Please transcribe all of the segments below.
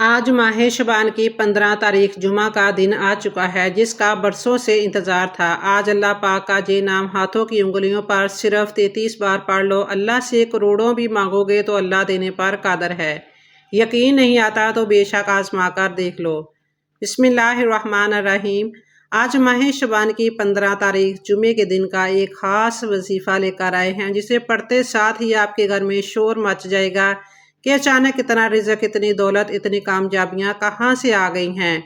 آج ماہ شعبان کی 15 تاریخ جمعہ کا دن آ چکا ہے، جس کا برسوں سے انتظار تھا۔ آج اللہ پاک کا یہ نام ہاتھوں کی انگلیوں پر صرف 33 بار پڑھ لو۔ اللہ سے کروڑوں بھی مانگو گے تو اللہ دینے پر قادر ہے۔ یقین نہیں آتا تو بے شک آزما کر دیکھ لو۔ بسم اللہ الرحمن الرحیم۔ آج ماہ شعبان کی 15 تاریخ جمعے کے دن کا ایک خاص وظیفہ لے کر آئے ہیں، جسے پڑھتے ساتھ ہی آپ کے گھر میں شور مچ جائے گا کہ اچانک اتنا رزق، اتنی دولت، اتنی کامیابیاں کہاں سے آ گئی ہیں۔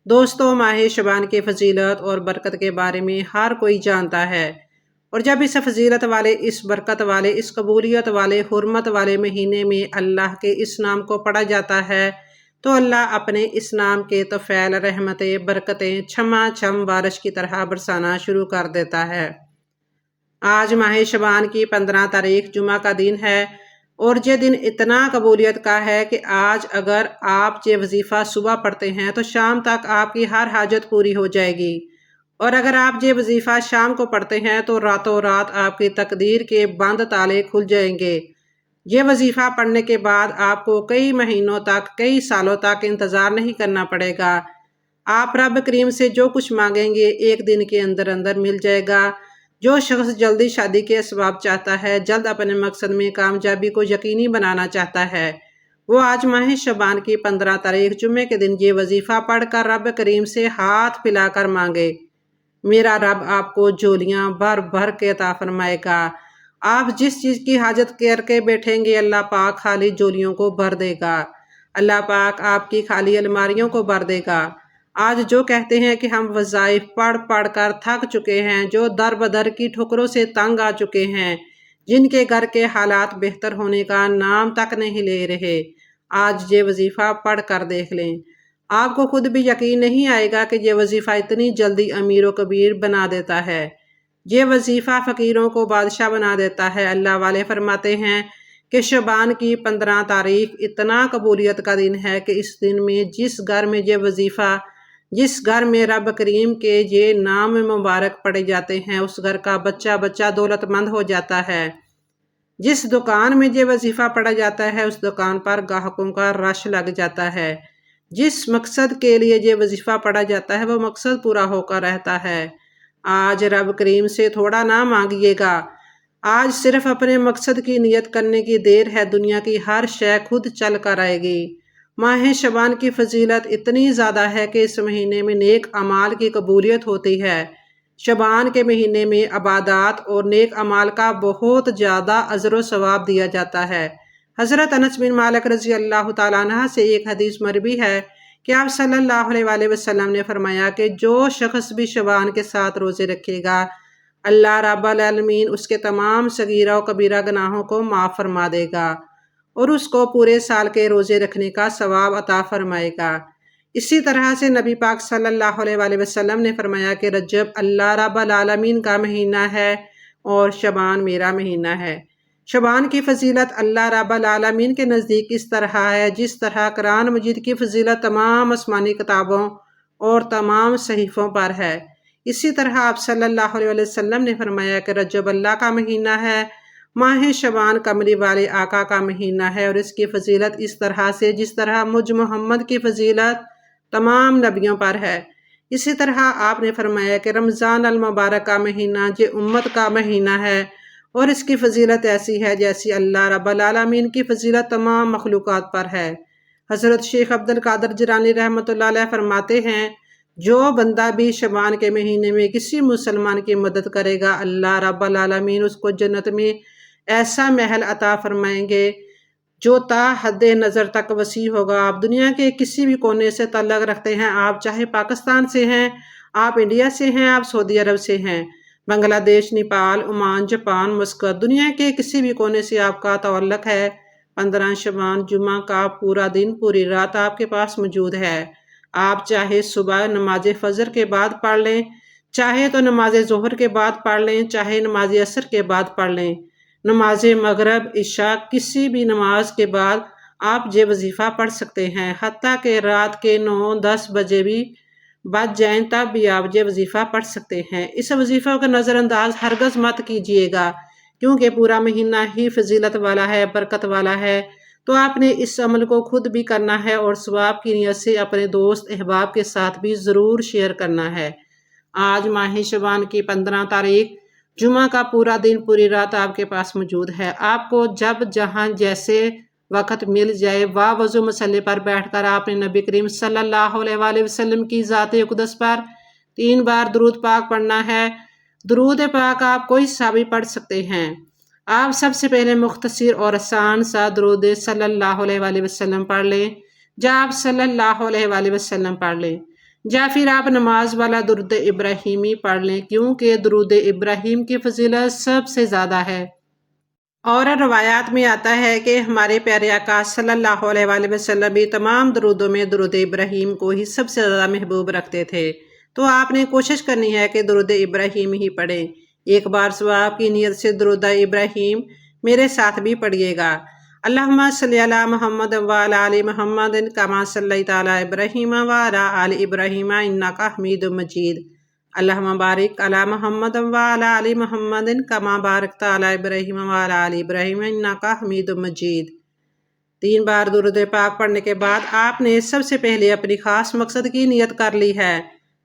دوستو، ماہ شعبان کی فضیلت اور برکت کے بارے میں ہر کوئی جانتا ہے، اور جب اس فضیلت والے، اس برکت والے، اس قبولیت والے، حرمت والے مہینے میں اللہ کے اس نام کو پڑھا جاتا ہے تو اللہ اپنے اس نام کے طفیل رحمتیں، برکتیں چھما چھم بارش کی طرح برسانا شروع کر دیتا ہے۔ آج ماہ شعبان کی 15 تاریخ جمعہ کا دن ہے، اور یہ دن اتنا قبولیت کا ہے کہ آج اگر آپ یہ وظیفہ صبح پڑھتے ہیں تو شام تک آپ کی ہر حاجت پوری ہو جائے گی، اور اگر آپ یہ وظیفہ شام کو پڑھتے ہیں تو راتوں رات آپ کی تقدیر کے بند تالے کھل جائیں گے۔ یہ وظیفہ پڑھنے کے بعد آپ کو کئی مہینوں تک، کئی سالوں تک انتظار نہیں کرنا پڑے گا۔ آپ رب کریم سے جو کچھ مانگیں گے ایک دن کے اندر اندر مل جائے گا۔ جو شخص جلدی شادی کے اسباب چاہتا ہے، جلد اپنے مقصد میں کامیابی کو یقینی بنانا چاہتا ہے، وہ آج ماہ شعبان کی 15 تاریخ جمعے کے دن یہ وظیفہ پڑھ کر رب کریم سے ہاتھ پھیلا کر مانگے۔ میرا رب آپ کو جھولیاں بھر بھر کے عطا فرمائے گا۔ آپ جس چیز کی حاجت کر کے بیٹھیں گے، اللہ پاک خالی جھولیوں کو بھر دے گا۔ اللہ پاک آپ کی خالی الماریوں کو بھر دے گا۔ آج جو کہتے ہیں کہ ہم وظائف پڑھ پڑھ کر تھک چکے ہیں، جو در بدر کی ٹھوکروں سے تنگ آ چکے ہیں، جن کے گھر کے حالات بہتر ہونے کا نام تک نہیں لے رہے، آج یہ وظیفہ پڑھ کر دیکھ لیں۔ آپ کو خود بھی یقین نہیں آئے گا کہ یہ وظیفہ اتنی جلدی امیر و کبیر بنا دیتا ہے۔ یہ وظیفہ فقیروں کو بادشاہ بنا دیتا ہے۔ اللہ والے فرماتے ہیں کہ شعبان کی 15 تاریخ اتنا قبولیت کا دن ہے کہ اس دن میں جس گھر میں یہ وظیفہ، جس گھر میں رب کریم کے یہ نام مبارک پڑے جاتے ہیں، اس گھر کا بچہ بچہ دولت مند ہو جاتا ہے۔ جس دکان میں یہ وظیفہ پڑھا جاتا ہے، اس دکان پر گاہکوں کا رش لگ جاتا ہے۔ جس مقصد کے لیے یہ وظیفہ پڑھا جاتا ہے، وہ مقصد پورا ہو کر رہتا ہے۔ آج رب کریم سے تھوڑا نہ مانگیے گا، آج صرف اپنے مقصد کی نیت کرنے کی دیر ہے، دنیا کی ہر شے خود چل کر آئے گی۔ ماہ شعبان کی فضیلت اتنی زیادہ ہے کہ اس مہینے میں نیک اعمال کی قبولیت ہوتی ہے۔ شعبان کے مہینے میں عبادات اور نیک اعمال کا بہت زیادہ اجر و ثواب دیا جاتا ہے۔ حضرت انس بن مالک رضی اللہ تعالیٰ عنہ سے ایک حدیث مروی ہے کہ آپ صلی اللہ علیہ وآلہ وسلم نے فرمایا کہ جو شخص بھی شعبان کے 7 روزے رکھے گا، اللہ رب العالمین اس کے تمام صغیرہ و کبیرہ گناہوں کو معاف فرما دے گا، اور اس کو پورے سال کے روزے رکھنے کا ثواب عطا فرمائے گا۔ اسی طرح سے نبی پاک صلی اللہ علیہ وآلہ وسلم نے فرمایا کہ رجب اللہ رب العالمین کا مہینہ ہے اور شعبان میرا مہینہ ہے۔ شعبان کی فضیلت اللہ رب العالمین کے نزدیک اس طرح ہے جس طرح قرآن مجید کی فضیلت تمام آسمانی کتابوں اور تمام صحیفوں پر ہے۔ اسی طرح آپ صلی اللہ علیہ وسلم نے فرمایا کہ رجب اللہ کا مہینہ ہے، ماہ شعبان کملی والے آقا کا مہینہ ہے، اور اس کی فضیلت اس طرح سے جس طرح مجھ محمد کی فضیلت تمام نبیوں پر ہے۔ اسی طرح آپ نے فرمایا کہ رمضان المبارک کا مہینہ یہ امت کا مہینہ ہے، اور اس کی فضیلت ایسی ہے جیسی اللہ رب العالمین کی فضیلت تمام مخلوقات پر ہے۔ حضرت شیخ عبد القادر جیلانی رحمۃ اللہ علیہ فرماتے ہیں، جو بندہ بھی شعبان کے مہینے میں کسی مسلمان کی مدد کرے گا، اللہ رب العالمین اس کو جنت میں ایسا محل عطا فرمائیں گے جو تا حد نظر تک وسیع ہوگا۔ آپ دنیا کے کسی بھی کونے سے تعلق رکھتے ہیں، آپ چاہے پاکستان سے ہیں، آپ انڈیا سے ہیں، آپ سعودی عرب سے ہیں، بنگلہ دیش، نیپال، عمان، جاپان، مسقط، دنیا کے کسی بھی کونے سے آپ کا تعلق ہے، 15 شعبان جمعہ کا پورا دن، پوری رات آپ کے پاس موجود ہے۔ آپ چاہے صبح نماز فجر کے بعد پڑھ لیں، چاہے تو نماز ظہر کے بعد پڑھ لیں، چاہے نماز عصر کے بعد پڑھ لیں، نماز مغرب، عشاء، کسی بھی نماز کے بعد آپ یہ وظیفہ پڑھ سکتے ہیں، حتیٰ کہ رات کے 9-10 بجے بھی بج جائیں تب بھی آپ یہ وظیفہ پڑھ سکتے ہیں۔ اس وظیفہ کو نظر انداز ہرگز مت کیجیے گا، کیونکہ پورا مہینہ ہی فضیلت والا ہے، برکت والا ہے۔ تو آپ نے اس عمل کو خود بھی کرنا ہے اور ثواب کی نیت سے اپنے دوست احباب کے ساتھ بھی ضرور شیئر کرنا ہے۔ آج ماہ شعبان کی 15 تاریخ جمعہ کا پورا دن پوری رات آپ کے پاس موجود ہے۔ آپ کو جب جہاں جیسے وقت مل جائے وضو مصلی پر بیٹھ کر آپ نے نبی کریم صلی اللہ علیہ وآلہ وسلم کی ذات اقدس پر 3 بار درود پاک پڑھنا ہے۔ درود پاک آپ کوئی سا بھی پڑھ سکتے ہیں۔ آپ سب سے پہلے مختصر اور آسان سا درود صلی اللہ علیہ وآلہ وسلم پڑھ لیں، یا آپ صلی اللہ علیہ وآلہ وسلم پڑھ لیں، یا پھر آپ نماز والا درود ابراہیمی پڑھ لیں، کیونکہ درود ابراہیم کی فضیلت سب سے زیادہ ہے۔ اور روایات میں آتا ہے کہ ہمارے پیارے آقا صلی اللہ علیہ وآلہ وسلم بھی تمام درودوں میں درود ابراہیم کو ہی سب سے زیادہ محبوب رکھتے تھے۔ تو آپ نے کوشش کرنی ہے کہ درود ابراہیم ہی پڑھیں۔ ایک بار ثواب کی نیت سے درود ابراہیم میرے ساتھ بھی پڑھیے گا۔ اللہم صلی علی محمد وعلی آل محمد کما صلیت علی ابراہیم وعلی آل ابراہیم انک حمید مجید۔ اللہم بارک علی محمد وعلی آل محمد کما بارکت علی ابراہیم وعلی آل ابراہیم انک حمید مجید۔ 3 بار درود پاک پڑھنے کے بعد آپ نے سب سے پہلے اپنی خاص مقصد کی نیت کر لی ہے۔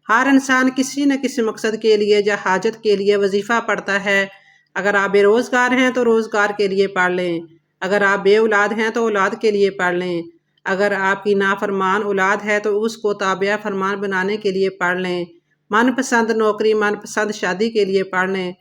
ہر انسان کسی نہ کسی مقصد کے لیے یا حاجت کے لیے وظیفہ پڑھتا ہے۔ اگر آپ بے روزگار ہیں تو روزگار کے لیے پڑھ لیں، اگر آپ بے اولاد ہیں تو اولاد کے لیے پڑھ لیں، اگر آپ کی نافرمان اولاد ہے تو اس کو تابع فرمان بنانے کے لیے پڑھ لیں، من پسند نوکری من پسند شادی کے لیے پڑھ لیں۔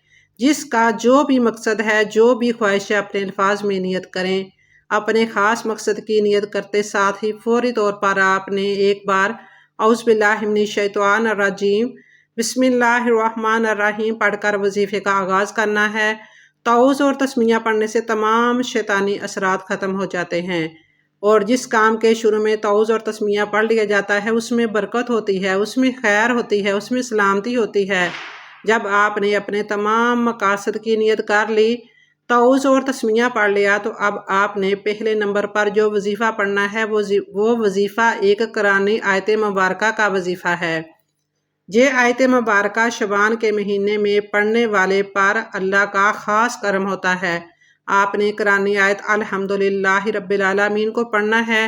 جس کا جو بھی مقصد ہے، جو بھی خواہش ہے، اپنے الفاظ میں نیت کریں۔ اپنے خاص مقصد کی نیت کرتے ساتھ ہی فوری طور پر آپ نے ایک بار اعوذ باللہ من الشیطان الرجیم بسم اللہ الرحمن الرحیم پڑھ کر وظیفے کا آغاز کرنا ہے۔ تعوذ اور تسمیہ پڑھنے سے تمام شیطانی اثرات ختم ہو جاتے ہیں، اور جس کام کے شروع میں تعوذ اور تسمیہ پڑھ لیا جاتا ہے اس میں برکت ہوتی ہے، اس میں خیر ہوتی ہے، اس میں سلامتی ہوتی ہے۔ جب آپ نے اپنے تمام مقاصد کی نیت کر لی، تعوذ اور تسمیہ پڑھ لیا، تو اب آپ نے پہلے نمبر پر جو وظیفہ پڑھنا ہے وہ وظیفہ ایک قرآنی آیت مبارکہ کا وظیفہ ہے۔ یہ آیت مبارکہ شعبان کے مہینے میں پڑھنے والے پر اللہ کا خاص کرم ہوتا ہے۔ آپ نے قرآنی آیت الحمدللہ رب العالمین کو پڑھنا ہے۔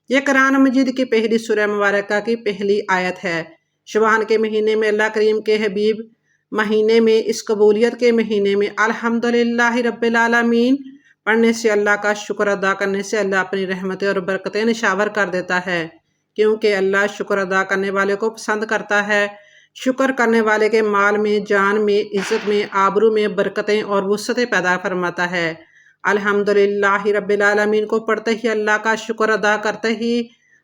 یہ قرآن مجید کی پہلی سورہ مبارکہ کی پہلی آیت ہے۔ شعبان کے مہینے میں اللہ کریم کے حبیب مہینے میں، اس قبولیت کے مہینے میں الحمدللہ رب العالمین پڑھنے سے، اللہ کا شکر ادا کرنے سے اللہ اپنی رحمتیں اور برکتیں نشاور کر دیتا ہے، کیونکہ اللہ شکر ادا کرنے والے کو پسند کرتا ہے۔ شکر کرنے والے کے مال میں، جان میں، عزت میں، آبرو میں برکتیں اور وسعتیں پیدا فرماتا ہے۔ الحمدللہ رب العالمین کو پڑھتے ہی، اللہ کا شکر ادا کرتے ہی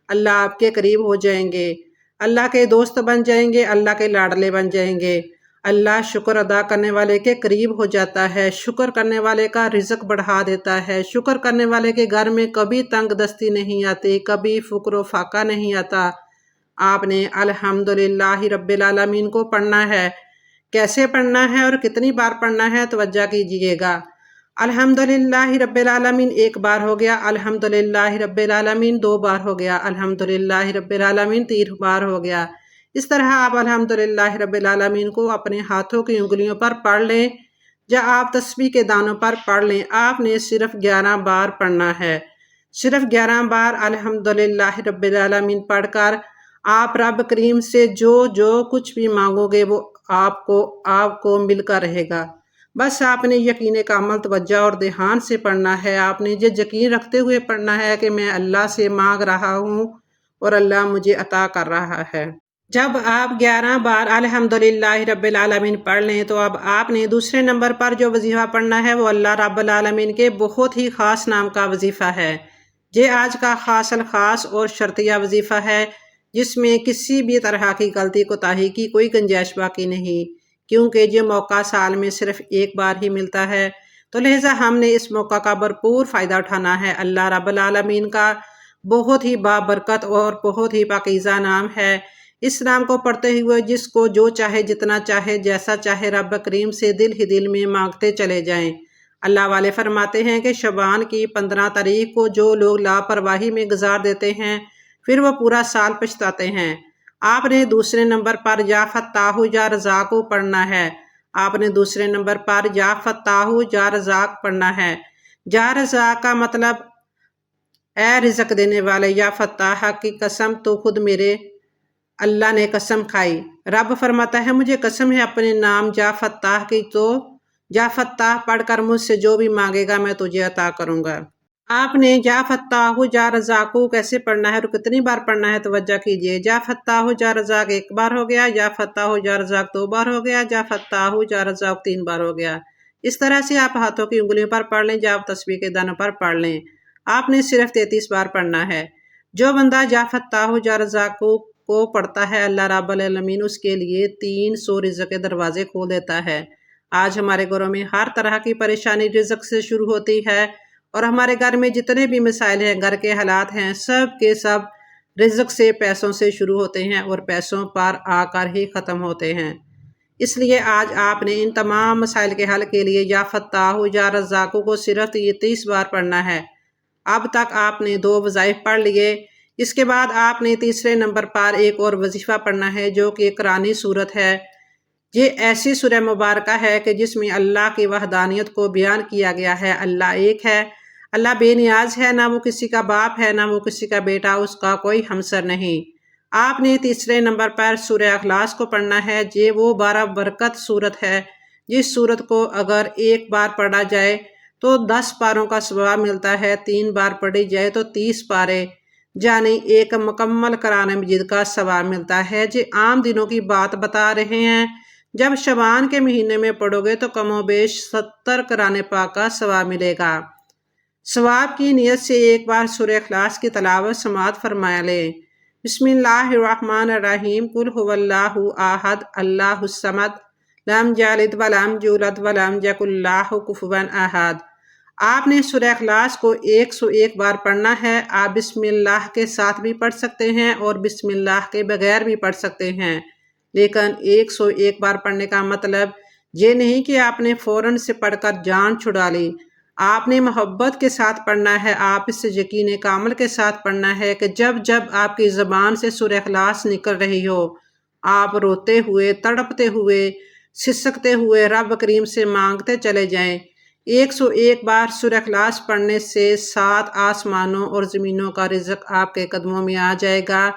اللہ آپ کے قریب ہو جائیں گے، اللہ کے دوست بن جائیں گے، اللہ کے لاڈلے بن جائیں گے۔ اللہ شکر ادا کرنے والے کے قریب ہو جاتا ہے، شکر کرنے والے کا رزق بڑھا دیتا ہے، شکر کرنے والے کے گھر میں کبھی تنگ دستی نہیں آتی، کبھی فقر و فاقہ نہیں آتا۔ آپ نے الحمدللہ رب العالمین کو پڑھنا ہے۔ کیسے پڑھنا ہے اور کتنی بار پڑھنا ہے، توجہ کیجئے گا۔ الحمدللہ رب العالمین 1 بار ہو گیا، الحمدللہ رب العالمین 2 بار ہو گیا، الحمدللہ رب العالمین 3 بار ہو گیا۔ اس طرح آپ الحمدللہ رب العالمین کو اپنے ہاتھوں کی انگلیوں پر پڑھ لیں، یا آپ تسبیح کے دانوں پر پڑھ لیں۔ آپ نے صرف 11 بار پڑھنا ہے۔ صرف 11 بار الحمدللہ رب العالمین پڑھ کر آپ رب کریم سے جو کچھ بھی مانگو گے وہ آپ کو مل کر رہے گا۔ بس آپ نے یقین کامل توجہ اور دھیان سے پڑھنا ہے۔ آپ نے یہ یقین رکھتے ہوئے پڑھنا ہے کہ میں اللہ سے مانگ رہا ہوں اور اللہ مجھے عطا کر رہا ہے۔ جب آپ 11 بار الحمدللہ رب العالمین پڑھ لیں، تو اب آپ نے دوسرے نمبر پر جو وظیفہ پڑھنا ہے وہ اللہ رب العالمین کے بہت ہی خاص نام کا وظیفہ ہے۔ یہ آج کا خاص الخاص اور شرطیہ وظیفہ ہے، جس میں کسی بھی طرح کی غلطی کوتاہی کی کوئی گنجائش باقی نہیں، کیونکہ یہ موقع سال میں صرف 1 بار ہی ملتا ہے، تو لہٰذا ہم نے اس موقع کا بھرپور فائدہ اٹھانا ہے۔ اللہ رب العالمین کا بہت ہی بابرکت اور بہت ہی پاکیزہ نام ہے۔ اس نام کو پڑھتے ہوئے جس کو جو چاہے، جتنا چاہے، جیسا چاہے، رب کریم سے دل ہی دل میں مانگتے چلے جائیں۔ اللہ والے فرماتے ہیں کہ شعبان کی 15 تاریخ کو جو لوگ لاپرواہی میں گزار دیتے ہیں، پھر وہ پورا سال پچھتاتے ہیں۔ آپ نے دوسرے نمبر پر یا فتاح یا رزاق پڑھنا ہے۔ آپ نے دوسرے نمبر پر یا فتاح یا رزاق پڑھنا ہے۔ یا رزاق کا مطلب اے رزق دینے والے، یا فتاح کی قسم تو خود میرے اللہ نے قسم کھائی۔ رب فرماتا ہے مجھے قسم ہے اپنے نام جا فتاح کی، تو جا فتاح پڑھ کر مجھ سے جو بھی مانگے گا میں تجھے عطا کروں گا۔ آپ نے جا فتاح جا رزاق کیسے پڑھنا ہے اور کتنی بار پڑھنا ہے توجہ کیجیے۔ جا فتاح جا رزاق ایک بار ہو گیا، جا فتاح جا رزاق دو بار ہو گیا، جا فتاح جا رزاق تین بار ہو گیا۔ اس طرح سے آپ ہاتھوں کی انگلیوں پر پڑھ لیں، جا تسبیح کے دانوں پر پڑھ لیں۔ آپ نے صرف 33 بار پڑھنا ہے۔ جو بندہ جا فتاح جا رزاق کو پڑھتا ہے، اللہ رب العالمین اس کے لیے 300 رزق کے دروازے کھول دیتا ہے۔ آج ہمارے گھروں میں ہر طرح کی پریشانی رزق سے شروع ہوتی ہے، اور ہمارے گھر میں جتنے بھی مسائل ہیں، گھر کے حالات ہیں، سب کے سب رزق سے، پیسوں سے شروع ہوتے ہیں اور پیسوں پر آ کر ہی ختم ہوتے ہیں۔ اس لیے آج آپ نے ان تمام مسائل کے حل کے لیے یا فتاح یا رزاق کو صرف 30 بار پڑھنا ہے۔ اب تک آپ نے 2 وظائف پڑھ لیے۔ اس کے بعد آپ نے تیسرے نمبر پر ایک اور وظیفہ پڑھنا ہے جو کہ قرآنی صورت ہے۔ یہ ایسی سورہ مبارکہ ہے کہ جس میں اللہ کی وحدانیت کو بیان کیا گیا ہے۔ اللہ ایک ہے، اللہ بے نیاز ہے، نہ وہ کسی کا باپ ہے، نہ وہ کسی کا بیٹا، اس کا کوئی ہمسر نہیں۔ آپ نے تیسرے نمبر پر سورہ اخلاص کو پڑھنا ہے۔ یہ وہ 12 برکت صورت ہے جس صورت کو اگر ایک بار پڑھا جائے تو 10 پاروں کا ثواب ملتا ہے، 3 بار پڑھی جائے تو 30 پارے یعنی ایک مکمل قرآن مجید کا ثواب ملتا ہے۔ یہ عام دنوں کی بات بتا رہے ہیں، جب شعبان کے مہینے میں پڑھو گے تو کم و بیش 70 قرآن پاک کا ثواب ملے گا۔ ثواب کی نیت سے ایک بار سورہ اخلاص کی تلاوت سماعت فرما لیں۔ بسم اللہ الرحمن الرحیم، قل هو اللہ احد اللہ الصمد لم یلد ولم یولد ولم یکن لہ کفوا احد۔ آپ نے سورہ اخلاص کو 101 بار پڑھنا ہے۔ آپ بسم اللہ کے ساتھ بھی پڑھ سکتے ہیں اور بسم اللہ کے بغیر بھی پڑھ سکتے ہیں، لیکن 101 بار پڑھنے کا مطلب یہ نہیں کہ آپ نے فوراً سے پڑھ کر جان چھڑا لی۔ آپ نے محبت کے ساتھ پڑھنا ہے، آپ اس سے یقین کامل کے ساتھ پڑھنا ہے کہ جب جب آپ کی زبان سے سورہ اخلاص نکل رہی ہو، آپ روتے ہوئے، تڑپتے ہوئے، سسکتے ہوئے رب کریم سے مانگتے چلے جائیں۔ 101 بار سورہ اخلاص پڑھنے سے 7 آسمانوں اور زمینوں کا رزق آپ کے قدموں میں آ جائے گا۔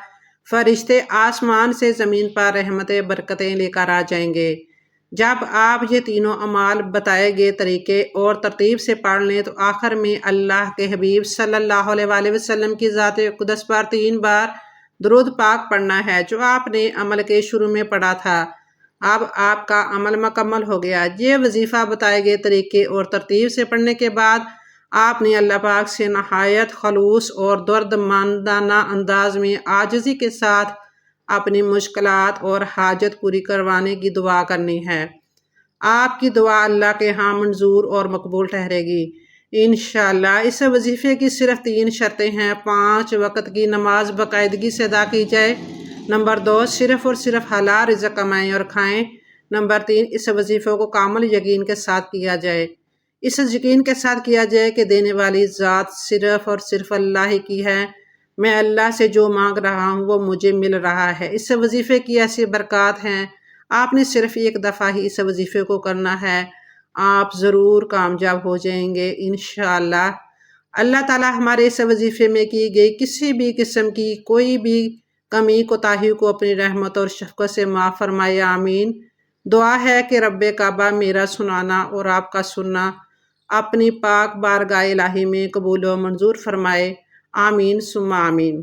فرشتے آسمان سے زمین پر رحمتیں برکتیں لے کر آ جائیں گے۔ جب آپ یہ تینوں اعمال بتائے گئے طریقے اور ترتیب سے پڑھ لیں تو آخر میں اللہ کے حبیب صلی اللہ علیہ وآلہ وسلم کی ذات اقدس پر 3 بار درود پاک پڑھنا ہے جو آپ نے عمل کے شروع میں پڑھا تھا۔ اب آپ کا عمل مکمل ہو گیا۔ یہ وظیفہ بتائے گئے طریقے اور ترتیب سے پڑھنے کے بعد آپ نے اللہ پاک سے نہایت خلوص اور درد مندانہ انداز میں عاجزی کے ساتھ اپنی مشکلات اور حاجت پوری کروانے کی دعا کرنی ہے۔ آپ کی دعا اللہ کے ہاں منظور اور مقبول ٹھہرے گی انشاءاللہ۔ اس وظیفے کی صرف 3 شرطیں ہیں۔ 5 وقت کی نماز باقاعدگی سے ادا کی جائے۔ نمبر 2، صرف اور صرف حلال رزق کمائیں اور کھائیں۔ نمبر 3، اس وظیفے کو کامل یقین کے ساتھ کیا جائے۔ اس یقین کے ساتھ کیا جائے کہ دینے والی ذات صرف اور صرف اللہ ہی کی ہے، میں اللہ سے جو مانگ رہا ہوں وہ مجھے مل رہا ہے۔ اس وظیفے کی ایسی برکات ہیں، آپ نے صرف ایک دفعہ ہی اس وظیفے کو کرنا ہے، آپ ضرور کامیاب ہو جائیں گے انشاءاللہ۔ اللہ تعالی ہمارے اس وظیفے میں کی گئی کسی بھی قسم کی کوئی بھی کمی کوتاہی کو اپنی رحمت اور شفقت سے معاف فرمائے، آمین۔ دعا ہے کہ رب کعبہ میرا سنانا اور آپ کا سننا اپنی پاک بارگاہ الہی میں قبول و منظور فرمائے، آمین ثم آمین۔